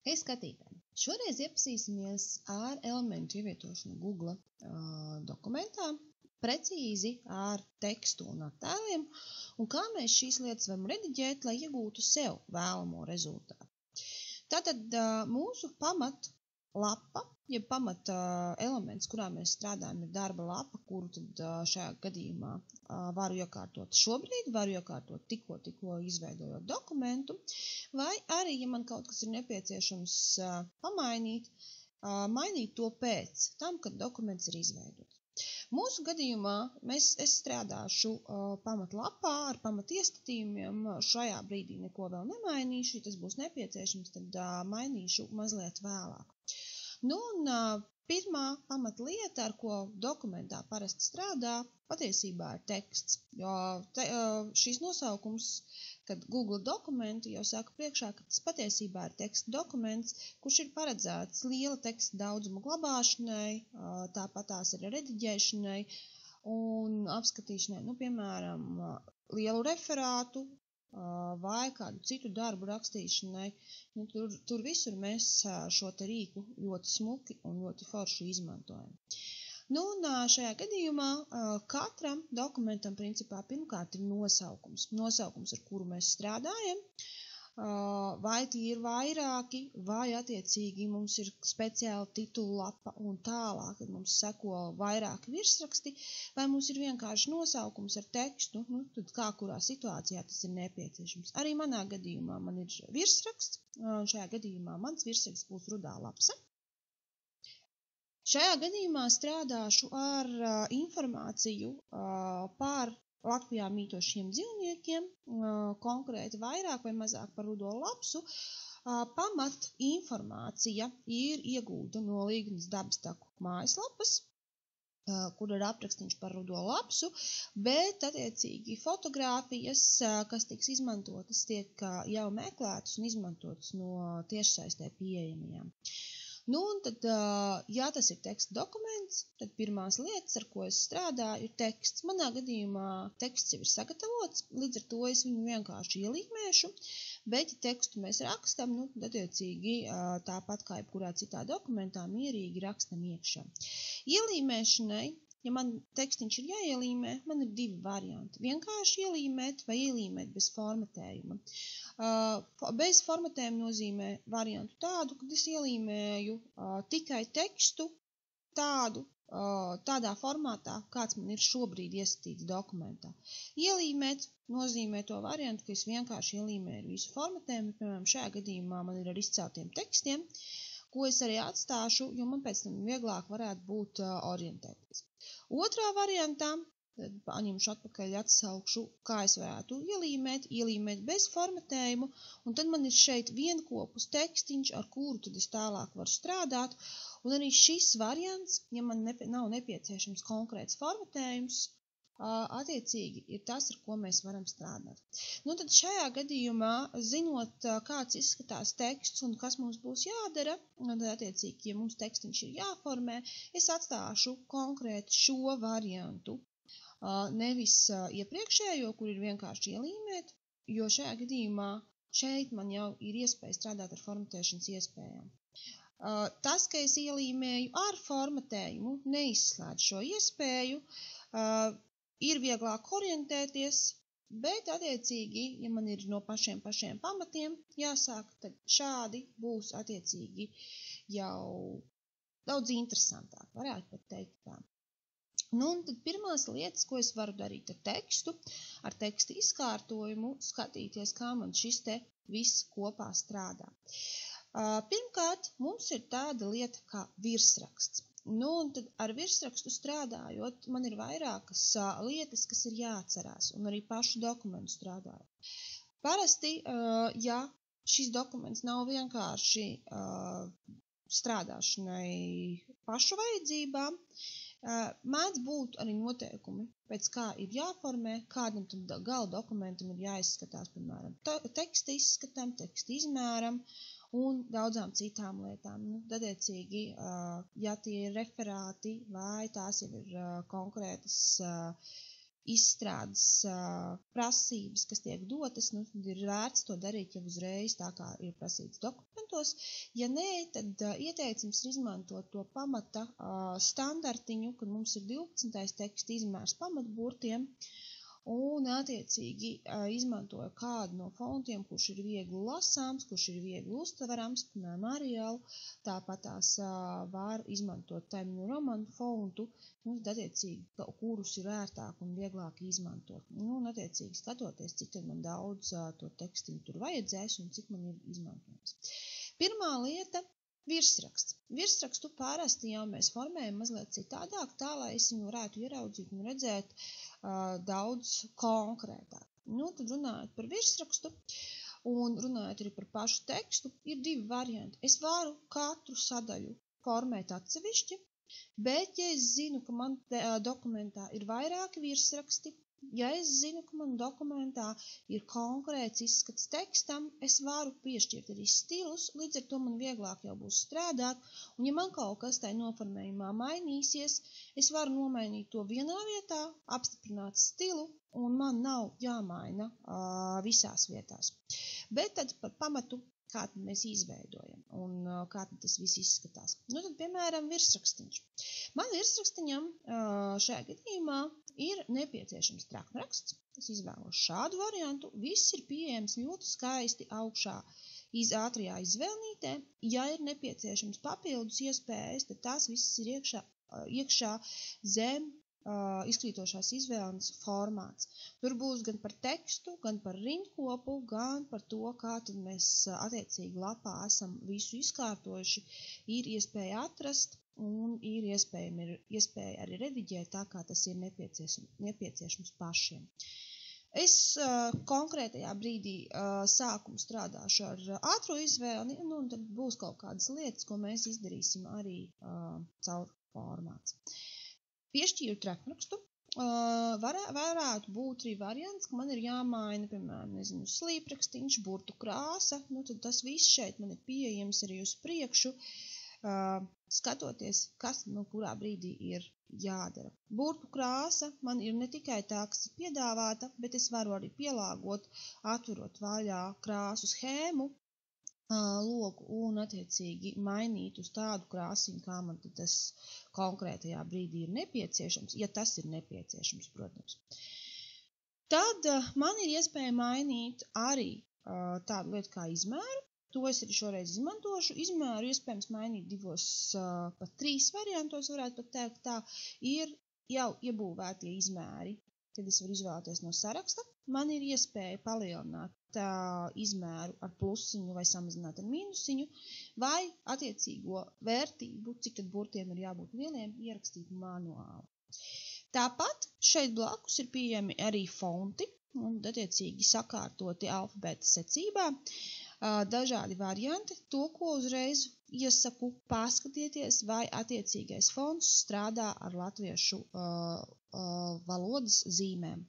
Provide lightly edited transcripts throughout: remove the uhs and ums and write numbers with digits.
Hei skatītāji! Šoreiz iepazīsimies ar elementu ievietošanu Google dokumentā, precīzi ar tekstu un attēliem, un kā mēs šīs lietas varam rediģēt, lai iegūtu sev vēlamo rezultātu. Tātad mūsu pamatlapa, ja pamata elements, kurā mēs strādājam, ir darba lapa, kuru tad šajā gadījumā varu iekārtot šobrīd, varu iekārtot tikko izveidojot dokumentu, vai arī, ja man kaut kas ir nepieciešams pamainīt, mainīt to pēc tam, kad dokuments ir izveidots. Mūsu gadījumā es strādāšu pamatlapā ar pamatieskatījumiem. Šajā brīdī neko vēl nemainīšu, ja tas būs nepieciešams, tad mainīšu mazliet vēlāk. Nu, un pirmā pamatlieta, ar ko dokumentā parasti strādā, patiesībā ir teksts. Jo šīs nosaukums, kad Google dokumenti jau saka priekšā, ka tas patiesībā ir teksta dokuments, kurš ir paredzēts liela teksta daudzuma glabāšanai, tāpat tās ir rediģēšanai un apskatīšanai, nu, piemēram, lielu referātu vai kādu citu darbu rakstīšanai. Nu, tur visur mēs šo te rīku ļoti smuki un ļoti forši izmantojam. Nu, un šajā gadījumā katram dokumentam principā pirmkārt ir nosaukums. Nosaukums, ar kuru mēs strādājam, vai tie ir vairāki, vai attiecīgi mums ir speciāla titulu lapa un tālāk, kad mums seko vairāki virsraksti, vai mums ir vienkārši nosaukums ar tekstu, nu, tad kā kurā situācijā tas ir nepieciešams. Arī manā gadījumā man ir virsraksts, un šajā gadījumā mans virsraksts būs rudā lapsa. Šajā gadījumā strādāšu ar informāciju par Latvijā mītošiem dzīvniekiem, konkrēti vairāk vai mazāk par rudo lapsu. Pamat informācija ir iegūta no Līgnes Dabstaku mājaslapas, kur ir aprakstiņš par rudo lapsu, bet attiecīgi fotogrāfijas, kas tiks izmantotas, tiek jau meklētas un izmantotas no tiešsaistē pieejamajām. Nu, un tad, ja tas ir teksta dokuments, tad pirmās lietas, ar ko es strādāju, ir teksts. Manā gadījumā teksts jau ir sagatavots, līdz ar to es viņu vienkārši ielīmēšu, bet, ja tekstu mēs rakstam, nu, tad attiecīgi tāpat kā jebkurā citā dokumentā, mierīgi rakstam iekšā. Ielīmēšanai, ja man tekstiņš ir jāielīmē, man ir divi varianti. Vienkārši ielīmēt vai ielīmēt bez formatējuma. Bez formatējuma nozīmē variantu tādu, kad es ielīmēju tikai tekstu tādā formātā, kāds man ir šobrīd ieskatīts dokumentā. Ielīmēt nozīmē to variantu, ka es vienkārši ielīmēju visu formatējumu, piemēram, šajā gadījumā man ir ar izceltiem tekstiem, ko es arī atstāšu, jo man pēc tam vieglāk varētu būt orientēties. Otrā variantā, tad paņemšu atpakaļ, atsaukšu, kā es varētu ielīmēt bez formatējumu, un tad man ir šeit vienkopus tekstiņš, ar kuru tad es tālāk varu strādāt, un arī šis variants, ja man nav nepieciešams konkrēts formatējums, attiecīgi ir tas, ar ko mēs varam strādāt. Nu, tad šajā gadījumā, zinot, kāds izskatās teksts un kas mums būs jādara, tad attiecīgi, ja mums tekstiņš ir jāformē, es atstāšu konkrēti šo variantu. Nevis iepriekšējo, kur ir vienkārši ielīmēt, jo šajā gadījumā šeit man jau ir iespēja strādāt ar formatēšanas iespējām. Tas, ka es ielīmēju ar formatējumu, neizslēdz šo iespēju, ir vieglāk orientēties, bet attiecīgi, ja man ir no pašiem pamatiem jāsāk, tad šādi būs attiecīgi jau daudz interesantāk, varētu pat teikt tā. Nu, un tad pirmās lietas, ko es varu darīt ar teksta izkārtojumu, skatīties, kā man šis te viss kopā strādā. Pirmkārt, mums ir tāda lieta kā virsraksts. Nu, un tad ar virsrakstu strādājot, man ir vairākas lietas, kas ir jāatcerās, un arī pašu dokumentu strādājot. Parasti, ja šis dokuments nav vienkārši strādāšanai pašu vajadzībām, mēdz būt arī noteikumi, pēc kā ir jāformē, kādam tad gala dokumentam ir jāizskatās, piemēram, teksta izskatam, teksta izmēram un daudzām citām lietām. Nu, attiecīgi, ja tie ir referāti vai tās jau ir konkrētas izstrādes prasības, kas tiek dotas, nu, tad ir vērts to darīt jau uzreiz, tā kā ir prasīts dokumentos. Ja nē, tad ieteicams ir izmantot to pamata standartiņu, kad mums ir 12. teksta izmērs pamatburtiem, un attiecīgi izmantoja kādu no fontiem, kurš ir viegli lasāms, kurš ir viegli uztverams, piemēram, Arial, tāpat tās var izmantot Times New Roman fontu, un attiecīgi, kurus ir ērtāk un vieglāk izmantot. Nu, un attiecīgi skatoties, cik tad man daudz to tekstiņu tur vajadzēs un cik man ir izmantojams. Pirmā lieta – virsraksts. Virsrakstu parasti jau mēs formējam mazliet citādāk, tā, lai es viņu varētu ieraudzīt un redzēt daudz konkrētāk. Nu, tad runājot par virsrakstu un runājot arī par pašu tekstu, ir 2 varianti. Es varu katru sadaļu formēt atsevišķi, bet, ja es zinu, ka man dokumentā ir vairāki virsraksti, ja es zinu, ka man dokumentā ir konkrēts izskats tekstam, es varu piešķirt arī stilus, līdz ar to man vieglāk jau būs strādāt, un ja man kaut kas tai noformējumā mainīsies, es varu nomainīt to vienā vietā, apstiprināt stilu, un man nav jāmaina visās vietās. Bet tad par pamatu, kā tad mēs izveidojam un kā tad tas viss izskatās. Nu tad, piemēram, virsrakstiņš. Man virsrakstiņam šajā gadījumā ir nepieciešams traknraksts. Es izvēlos šādu variantu. Viss ir pieejams ļoti skaisti augšā ātrajā izvēlnītē. Ja ir nepieciešams papildus iespējas, tad tās viss ir iekšā zem izkrītošās izvēles formāts. Tur būs gan par tekstu, gan par rindkopu, gan par to, kā tad mēs attiecīgi lapā esam visu izkārtojuši, ir iespēja atrast un ir iespēja arī rediģēt tā, kā tas ir nepieciešams pašiem. Es konkrētajā brīdī sākumu strādāšu ar ātro izvēli, nu, un tad būs kaut kādas lietas, ko mēs izdarīsim arī caur formāts. Piešķīru traknrakstu, varētu būt arī variants, ka man ir jāmaina, piemēram, slīprakstīņš, burtu krāsa, nu tad tas viss šeit man ir pieejams arī uz priekšu, skatoties, kas kurā brīdī ir jādara. Burtu krāsa man ir ne tikai tā, kas ir piedāvāta, bet es varu arī pielāgot, atverot vaļā krāsu schēmu, logu un attiecīgi mainīt uz tādu krāsiņu, kā man tas konkrētajā brīdī ir nepieciešams, ja tas ir nepieciešams, protams. Tad man ir iespēja mainīt arī tādu lietu kā izmēru. To es arī šoreiz izmantošu. Izmēru iespējams mainīt 2, pat 3 variantos, varētu pat teikt tā, ir jau iebūvētie izmēri. Tad es varu izvēlēties no saraksta. Man ir iespēja palielināt izmēru ar plusiņu vai samazināt ar mīnusiņu, vai attiecīgo vērtību, cik tad burtiem ir jābūt lieliem, ierakstīt manuāli. Tāpat šeit blakus ir pieejami arī fonti un attiecīgi sakārtoti alfabēta secībā. Dažādi varianti, to, ko uzreiz iesaku, paskatieties, vai attiecīgais fonts strādā ar latviešu valodas zīmēm.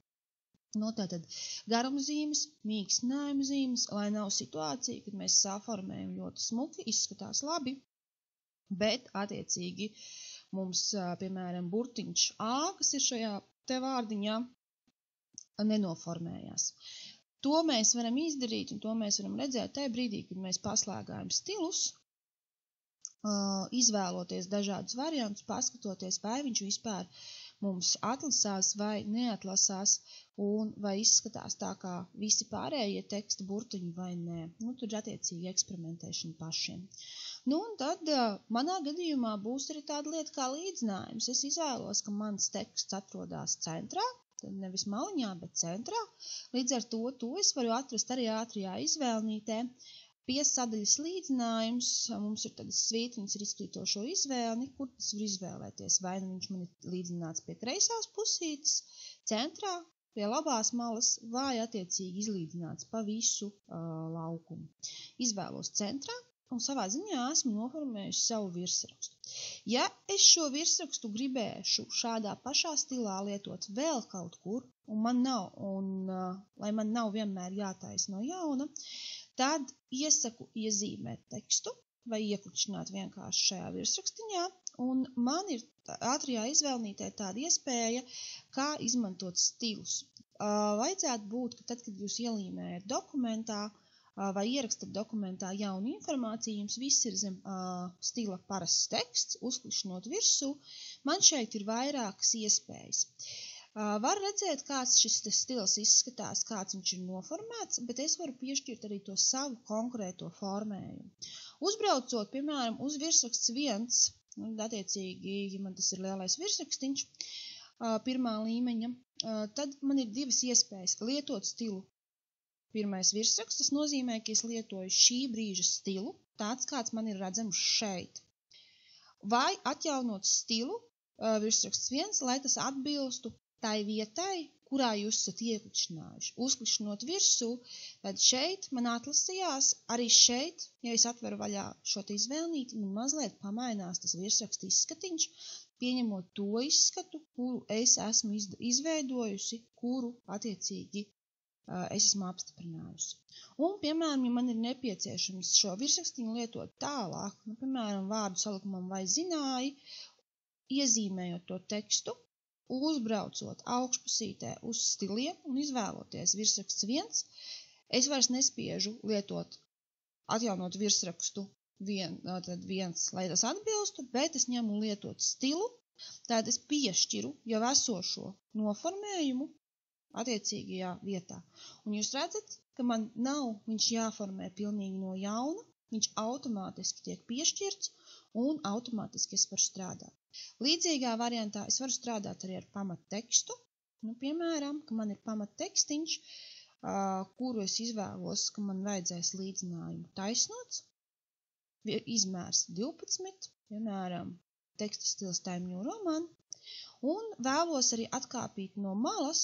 No tātad garumzīmes, mīkstinājuma zīmes, lai nav situācija, kad mēs saformējam ļoti smuki, izskatās labi, bet attiecīgi mums, piemēram, burtiņš A, kas ir šajā te vārdiņā, nenoformējās. To mēs varam izdarīt un to mēs varam redzēt tajā brīdī, kad mēs paslēgājam stilus, izvēloties dažādus variantus, paskatoties, vai viņš vispār mums atlasās vai neatlasās un vai izskatās tā kā visi pārējie teksta burtiņi vai nē. Nu, tur ir attiecīgi eksperimentēšana pašiem. Nu, un tad manā gadījumā būs arī tāda lieta kā līdzinājums. Es izvēlos, ka mans teksts atrodas centrā, tad nevis maliņā, bet centrā. Līdz ar to es varu atrast arī ātrajā izvēlnītē. Pie sadaļas līdzinājums mums ir tādas svītriņas ar izkrītošo izvēli, kur tas var izvēlēties. Vai nu viņš man ir līdzināts pie kreisās pusītes, centrā, pie labās malas, vai attiecīgi izlīdzināts pa visu laukumu. Izvēlos centrā un savā ziņā esmu noformējusi savu virsrakstu. Ja es šo virsrakstu gribēšu šādā pašā stilā lietot vēl kaut kur, lai man nav vienmēr jātaisa no jauna, tad iesaku iezīmēt tekstu vai ieklikšķināt vienkārši šajā virsrakstiņā un man ir ātrajā izvēlnītē tāda iespēja, kā izmantot stilus. Vajadzētu būt, ka tad, kad jūs ielīmējat dokumentā vai ierakstat dokumentā jaunu informāciju, jums viss ir zem stila parasts teksts, uzklišanot virsū. Man šeit ir vairākas iespējas. Var redzēt, kāds šis stils izskatās, kāds viņš ir noformēts, bet es varu piešķirt arī to savu konkrēto formējumu. Uzbraucot, piemēram, uz virsraksts 1, attiecīgi, ja man tas ir lielais virsrakstiņš, pirmā līmeņa, tad man ir divas iespējas lietot stilu. Pirmais virsraksts, tas nozīmē, ka es lietoju šī brīža stilu, tāds kāds man ir redzams šeit. Vai atjaunot stilu virsraksts 1, lai tas atbilstu tai vietai, kurā jūs esat ieklikšķinājuši. Uzklikšķinot virsū, tad šeit man atlasījās, arī šeit, ja es atveru vaļā šo izvēlnīti, man mazliet pamainās tas virsraksta izskatiņš, pieņemot to izskatu, kuru es esmu izveidojusi, kuru attiecīgi es esmu apstiprinājusi. Un, piemēram, ja man ir nepieciešams šo virsrakstiņu lietot tālāk, piemēram, vārdu salikumam vai zināji, iezīmējot to tekstu, uzbraucot augšpusītē uz stiliem un izvēloties virsraksts 1, es vairs nespiežu lietot, atjaunot virsrakstu 1, lai tas atbilstu, bet es ņemu lietot stilu, tātad es piešķiru jau esošo noformējumu attiecīgajā vietā. Un jūs redzat, ka man nav viņš jāformē pilnīgi no jauna, viņš automātiski tiek piešķirts un automātiski es varu strādāt. Līdzīgā variantā es varu strādāt arī ar pamattekstu. Piemēram, ka man ir pamattekstiņš, kuru es izvēlos, ka man vajadzēs līdzinājumu taisnots, izmērs 12, piemēram, teksta stils Time New Roman, un vēlos arī atkāpīt no malas,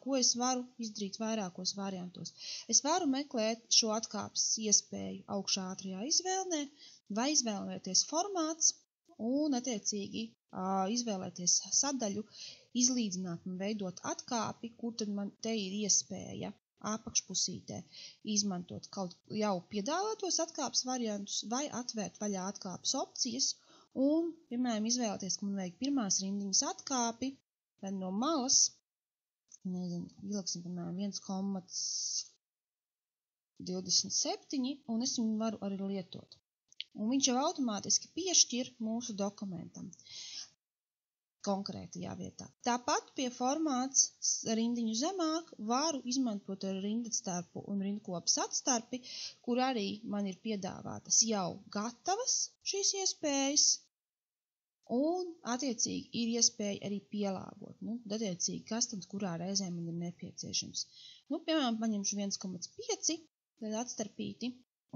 ko es varu izdarīt vairākos variantos. Es varu meklēt šo atkāpes iespēju augšā ātrajā izvēlnē, vai izvēlēties formāts un attiecīgi izvēlēties sadaļu, izlīdzināt un veidot atkāpi, kur tad man te ir iespēja apakšpusītē izmantot kaut jau piedāvātos atkāpes variantus vai atvērt vaļā atkāpes opcijas un, piemēram, izvēlēties, ka man vajag pirmās rindiņas atkāpi, tad no malas, ieliksim, piemēram, 1,27 un es viņu varu arī lietot. Un viņš jau automātiski piešķir mūsu dokumentam konkrētajā vietā. Tāpat pie formāts rindiņu zemāk varu izmantot ar rindatstarpu un rindkopas atstarpi, kur arī man ir piedāvātas jau gatavas šīs iespējas, un, attiecīgi, ir iespēja arī pielāgot. Attiecīgi, kas tad kurā reizē man ir nepieciešams. Piemēram, paņemšu 1,5, tad atstarpīti,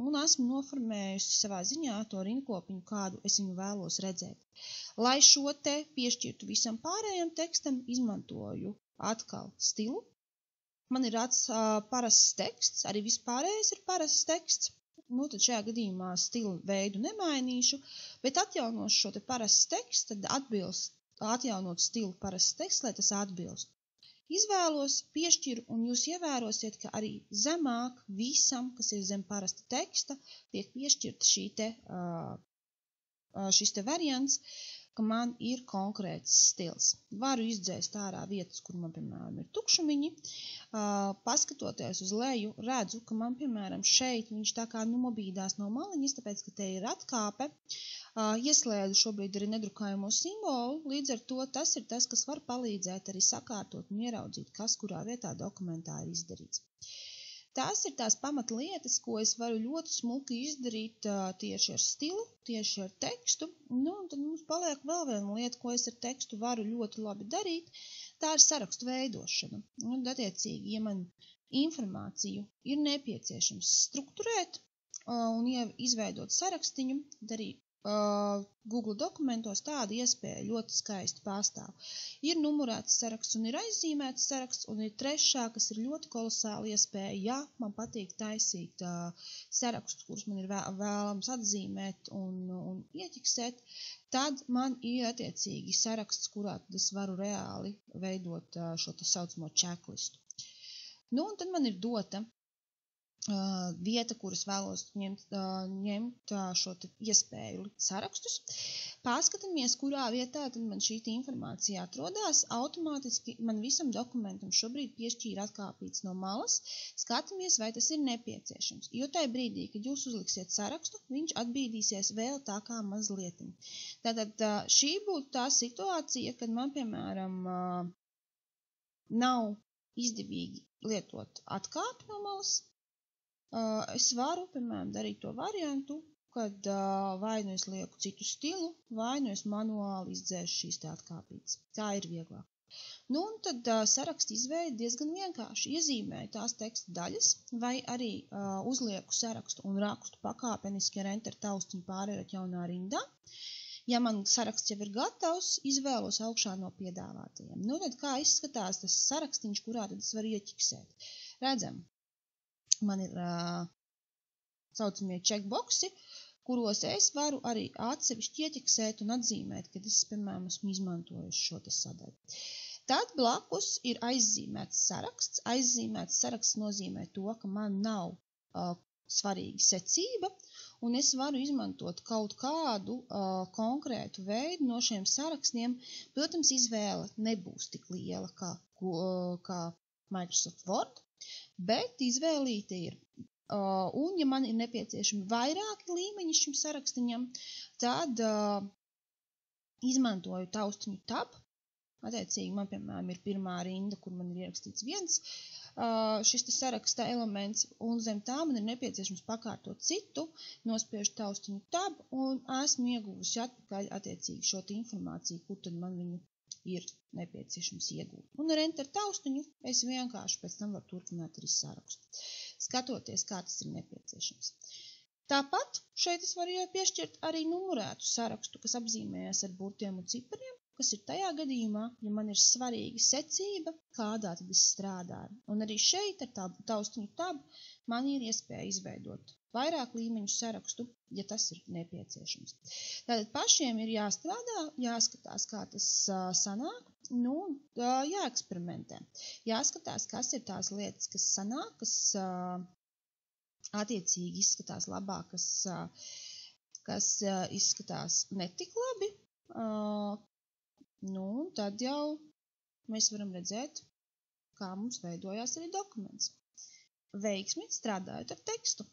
un esmu noformējusi savā ziņā to rindkopiņu, kādu es viņu vēlos redzēt. Lai šo te piešķirtu visam pārējiem tekstam, izmantoju atkal stilu. Man ir parasts teksts, arī vispārējais ir parasts teksts. Tad šajā gadījumā stilu veidu nemainīšu, bet atjaunošu šo te parasts teksts, tad atjaunot stilu parasts teksts, lai tas atbilst. Izvēlos, piešķiru, un jūs ievērosiet, ka arī zemāk visam, kas ir zem parasta teksta, tiek piešķirta šis te variants, ka man ir konkrēts stils. Varu izdzēst ārā vietas, kur man, piemēram, ir tukšumiņi. Paskatoties uz leju, redzu, ka man, piemēram, šeit viņš tā kā nobīdās no maliņas, tāpēc, ka te ir atkāpe. Ieslēdu šobrīd arī nedrukājumu simbolu, līdz ar to tas ir tas, kas var palīdzēt arī sakārtot un ieraudzīt, kas kurā vietā dokumentā ir izdarīts. Tās ir tās pamatlietas, ko es varu ļoti smuki izdarīt tieši ar stilu, tieši ar tekstu. Un tad mums paliek vēl viena lieta, ko es ar tekstu varu ļoti labi darīt. Tā ir sarakstu veidošana. Un, attiecīgi, ja man informāciju ir nepieciešams strukturēt un izveidot sarakstiņu, tad arī Google dokumentos tāda iespēja ļoti skaisti pastāv. Ir numurēts saraksts un ir aizzīmēts saraksts, un ir trešā, kas ir ļoti kolosāla iespēja. Ja man patīk taisīt sarakstus, kurus man ir vēlams atzīmēt un ieķiksēt, tad man ir attiecīgi saraksts, kurā es varu reāli veidot šo te saucamo checklistu. Un tad man ir dota vieta, kuras vēlos ņemt šo iespēju likt sarakstus. Paskatāmies, kurā vietā tad man šī informācija atrodas. Automātiski man visam dokumentam šobrīd piešķīra atkāpīts no malas. Skatāmies, vai tas ir nepieciešams. Jo tajā brīdī, kad jūs uzliksiet sarakstu, viņš atbīdīsies vēl tā kā mazliet. Tātad šī būtu tā situācija, kad man, piemēram, nav izdevīgi lietot atkāpi no malas. Es varu, piemēram, darīt to variantu, kad vai nu es lieku citu stilu, vai nu es manuāli izdzēšu šīs tā atkāpītes. Tā ir vieglāk. Nu, un tad sarakstu izveidi diezgan vienkārši. Iezīmēju tās teksta daļas, vai arī uzlieku sarakstu un rakstu pakāpeniski ar enter taustiņu pārējot jaunā rindā. Ja man saraksts jau ir gatavs, izvēlos augšā no piedāvātajiem. Nu, tad kā izskatās tas sarakstiņš, kurā tad es varu ieķiksēt? Redzam. Man ir saucamie checkboxi, kuros es varu arī atsevišķi ieķeksēt un atzīmēt, kad es, piemēram, esmu izmantojuši šo te sadaļu. Tad blakus ir aizzīmēts saraksts. Aizzīmēts saraksts nozīmē to, ka man nav svarīga secība, un es varu izmantot kaut kādu konkrētu veidu no šiem sarakstiem. Protams, izvēle nebūs tik liela kā Microsoft Word, bet izvēlīte ir. Un, ja man ir nepieciešami vairāki līmeņi šim sarakstiņam, tad izmantoju taustiņu tab. Attiecīgi, man, piemēram, ir pirmā rinda, kur man ir ierakstīts viens šis te saraksta elements, un zem tā man ir nepieciešams pakārtot citu, nospiežu taustiņu tab, un esmu ieguvusi atpakaļ attiecīgi šo te informāciju, kur tad man viņu ir nepieciešams iegūt. Un ar enter taustiņu es vienkārši pēc tam varu turpināt arī sarakstu, skatoties, kā tas ir nepieciešams. Tāpat šeit es varu jau piešķirt arī numurētu sarakstu, kas apzīmējas ar burtiem un cipariem, kas ir tajā gadījumā, ja man ir svarīga secība, kādā tad es strādāju. Un arī šeit ar taustiņu tab man ir iespēja izveidot vairāk līmeņu sarakstu, ja tas ir nepieciešams. Tātad pašiem ir jāstrādā, jāskatās, kā tas sanāk, nu, jāeksperimentē. Jāskatās, kas ir tās lietas, kas sanāk, kas attiecīgi izskatās labāk, kas izskatās netik labi. Nu, tad jau mēs varam redzēt, kā mums veidojās arī dokuments. Veiksmi strādājot ar tekstu.